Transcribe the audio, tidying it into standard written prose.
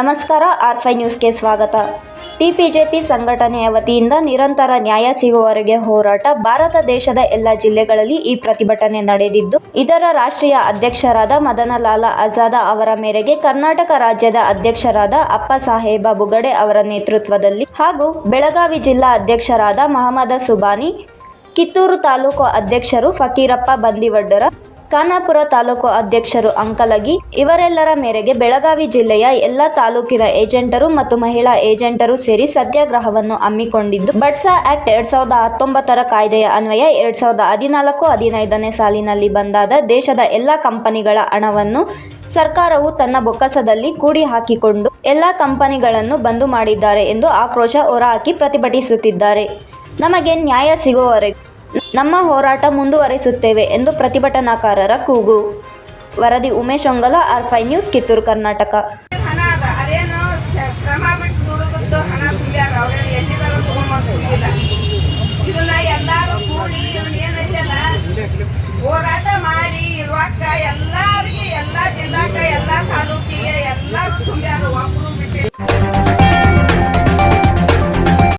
ನಮಸ್ಕಾರ. R5 ನ್ಯೂಸ್ಗೆ ಸ್ವಾಗತ. ಟಿಪಿಜೆಪಿ ಸಂಘಟನೆಯ ವತಿಯಿಂದ ನಿರಂತರ ನ್ಯಾಯ ಸಿಗುವವರೆಗೆ ಹೋರಾಟ. ಭಾರತ ದೇಶದ ಎಲ್ಲ ಜಿಲ್ಲೆಗಳಲ್ಲಿ ಈ ಪ್ರತಿಭಟನೆ ನಡೆದಿದ್ದು, ಇದರ ರಾಷ್ಟ್ರೀಯ ಅಧ್ಯಕ್ಷರಾದ ಮದನಲಾಲ್ ಆಜಾದ್ ಅವರ ಮೇರೆಗೆ ಕರ್ನಾಟಕ ರಾಜ್ಯದ ಅಧ್ಯಕ್ಷರಾದ ಅಪ್ಪಸಾಹೇಬ ಬುಗಡೆ ಅವರ ನೇತೃತ್ವದಲ್ಲಿ ಹಾಗೂ ಬೆಳಗಾವಿ ಜಿಲ್ಲಾ ಅಧ್ಯಕ್ಷರಾದ ಮಹಮ್ಮದ ಸುಬಾನಿ, ಕಿತ್ತೂರು ತಾಲೂಕು ಅಧ್ಯಕ್ಷರು ಫಕೀರಪ್ಪ ಬಂದಿವಡ್ಡರ, ಖಾನಾಪುರ ತಾಲೂಕು ಅಧ್ಯಕ್ಷರು ಅಂಕಲಗಿ ಇವರೆಲ್ಲರ ಮೇರೆಗೆ ಬೆಳಗಾವಿ ಜಿಲ್ಲೆಯ ಎಲ್ಲ ತಾಲೂಕಿನ ಏಜೆಂಟರು ಮತ್ತು ಮಹಿಳಾ ಏಜೆಂಟರು ಸೇರಿ ಸತ್ಯಾಗ್ರಹವನ್ನು ಹಮ್ಮಿಕೊಂಡಿದ್ದು, ಬಡ್ಸಾ ಆಕ್ಟ್ 2019ರ ಕಾಯ್ದೆಯ ಅನ್ವಯ 2014-15ನೇ ಸಾಲಿನಲ್ಲಿ ಬಂದಾದ ದೇಶದ ಎಲ್ಲ ಕಂಪನಿಗಳ ಹಣವನ್ನು ಸರ್ಕಾರವು ತನ್ನ ಬೊಕ್ಕಸದಲ್ಲಿ ಕೂಡಿ ಹಾಕಿಕೊಂಡು ಎಲ್ಲ ಕಂಪನಿಗಳನ್ನು ಬಂದ್ ಮಾಡಿದ್ದಾರೆ ಎಂದು ಆಕ್ರೋಶ ಹೊರಹಾಕಿ ಪ್ರತಿಭಟಿಸುತ್ತಿದ್ದಾರೆ. ನಮಗೆ ನ್ಯಾಯ ಸಿಗುವವರೆಗೆ ನಮ್ಮ ಹೋರಾಟ ಮುಂದುವರಿಸುತ್ತೇವೆ ಎಂದು ಪ್ರತಿಭಟನಾಕಾರರ ಕೂಗು. ವರದಿ ಉಮೇಶ್ ಹೊಂಗಲ, R5 ನ್ಯೂಸ್, ಕಿತ್ತೂರು, ಕರ್ನಾಟಕ.